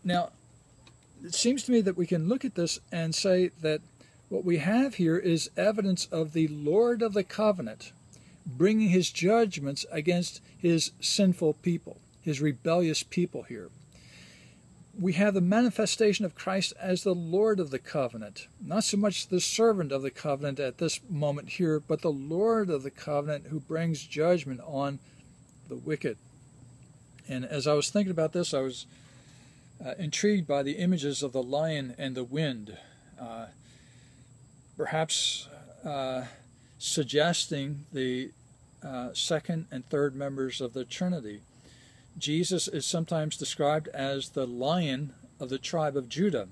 Now, it seems to me that we can look at this and say that what we have here is evidence of the Lord of the covenant bringing his judgments against his sinful people, his rebellious people here. We have the manifestation of Christ as the Lord of the covenant, not so much the servant of the covenant at this moment here, but the Lord of the covenant who brings judgment on the wicked. And as I was thinking about this, I was intrigued by the images of the lion and the wind, perhaps suggesting the second and third members of the Trinity. Jesus is sometimes described as the lion of the tribe of Judah.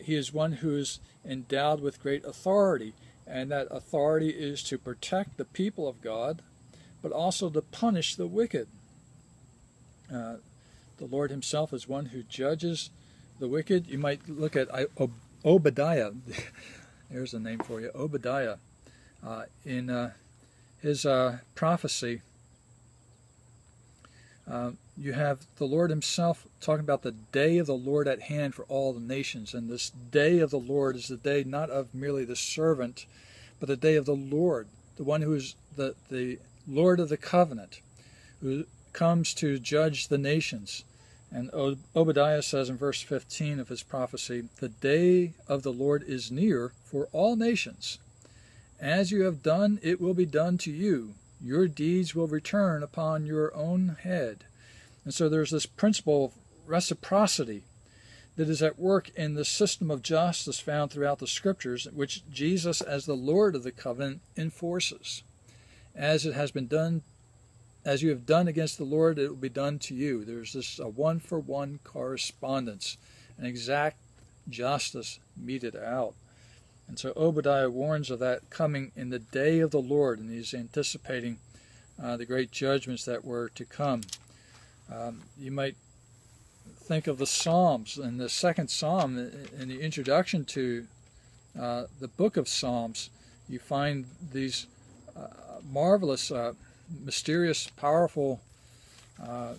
He is one who is endowed with great authority, and that authority is to protect the people of God, but also to punish the wicked. The Lord himself is one who judges the wicked. You might look at Obadiah. There's a name for you, Obadiah. In his prophecy, you have the Lord himself talking about the day of the Lord at hand for all the nations. And this day of the Lord is the day not of merely the servant, but the day of the Lord, the one who is the Lord of the covenant, who comes to judge the nations. And Obadiah says in verse 15 of his prophecy, "The day of the Lord is near for all nations. As you have done, it will be done to you. Your deeds will return upon your own head." And so there's this principle of reciprocity that is at work in the system of justice found throughout the Scriptures, which Jesus, as the Lord of the covenant, enforces. As it has been done, as you have done against the Lord, it will be done to you. There's this a one-for-one correspondence, an exact justice meted out. And so Obadiah warns of that coming in the day of the Lord, and he's anticipating the great judgments that were to come. You might think of the Psalms. In the second Psalm, in the introduction to the book of Psalms, you find these marvelous, mysterious, powerful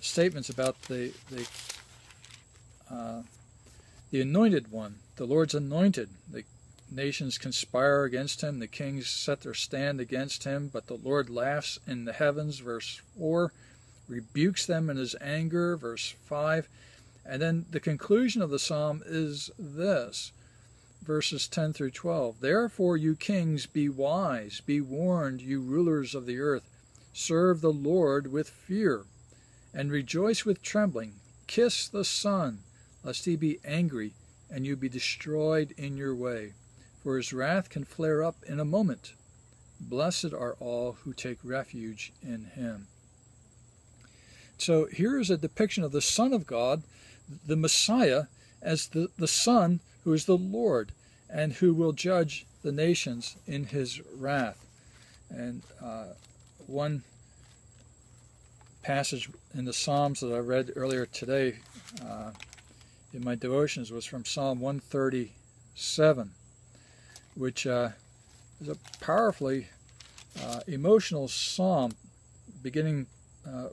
statements about the anointed one, the Lord's anointed. The nations conspire against him, the kings set their stand against him, but the Lord laughs in the heavens, verse 4, rebukes them in his anger, verse 5. And then the conclusion of the psalm is this, verses 10 through 12. "Therefore, you kings, be wise, be warned, you rulers of the earth. Serve the Lord with fear, and rejoice with trembling. Kiss the Son, lest he be angry, and you be destroyed in your way. For his wrath can flare up in a moment. Blessed are all who take refuge in him." So here is a depiction of the Son of God, the Messiah, as the Son who is the Lord, and who will judge the nations in his wrath. And one passage in the Psalms that I read earlier today in my devotions was from Psalm 137, which is a powerfully emotional psalm, beginning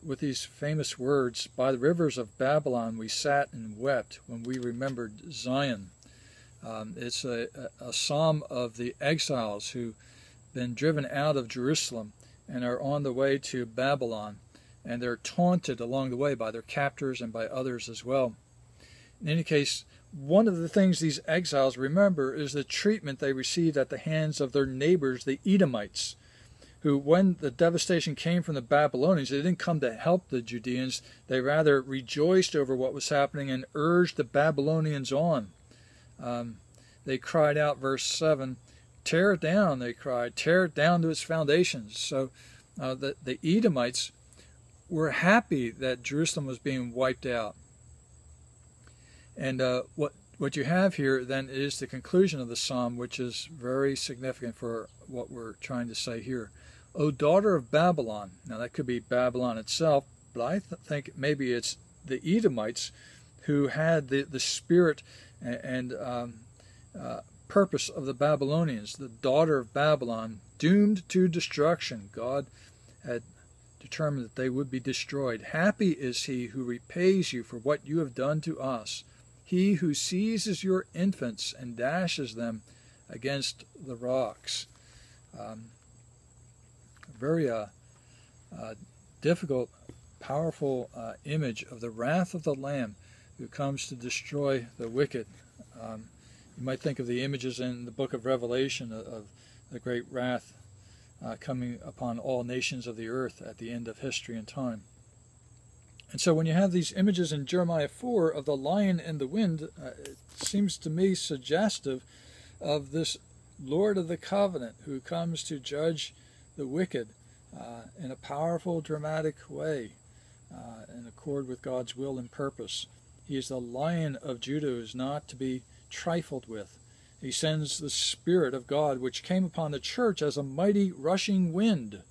with these famous words, "By the rivers of Babylon we sat and wept when we remembered Zion." It's a psalm of the exiles who've been driven out of Jerusalem and are on the way to Babylon, and they're taunted along the way by their captors and by others as well. In any case, one of the things these exiles remember is the treatment they received at the hands of their neighbors, the Edomites, who, when the devastation came from the Babylonians, they didn't come to help the Judeans. They rather rejoiced over what was happening and urged the Babylonians on. They cried out, verse 7, "Tear it down," they cried, "tear it down to its foundations." So the Edomites were happy that Jerusalem was being wiped out. And what you have here then is the conclusion of the psalm, which is very significant for what we're trying to say here. "O daughter of Babylon," now that could be Babylon itself, but I think maybe it's the Edomites who had the spirit and purpose of the Babylonians. The daughter of Babylon, doomed to destruction. God had determined that they would be destroyed. "Happy is he who repays you for what you have done to us. he who seizes your infants and dashes them against the rocks. Very difficult, powerful image of the wrath of the Lamb who comes to destroy the wicked. You might think of the images in the book of Revelation of the great wrath coming upon all nations of the earth at the end of history and time. And so when you have these images in Jeremiah 4 of the lion and the wind, it seems to me suggestive of this Lord of the covenant who comes to judge the wicked in a powerful, dramatic way, in accord with God's will and purpose. He is the Lion of Judah who is not to be trifled with. He sends the Spirit of God, which came upon the church as a mighty rushing wind.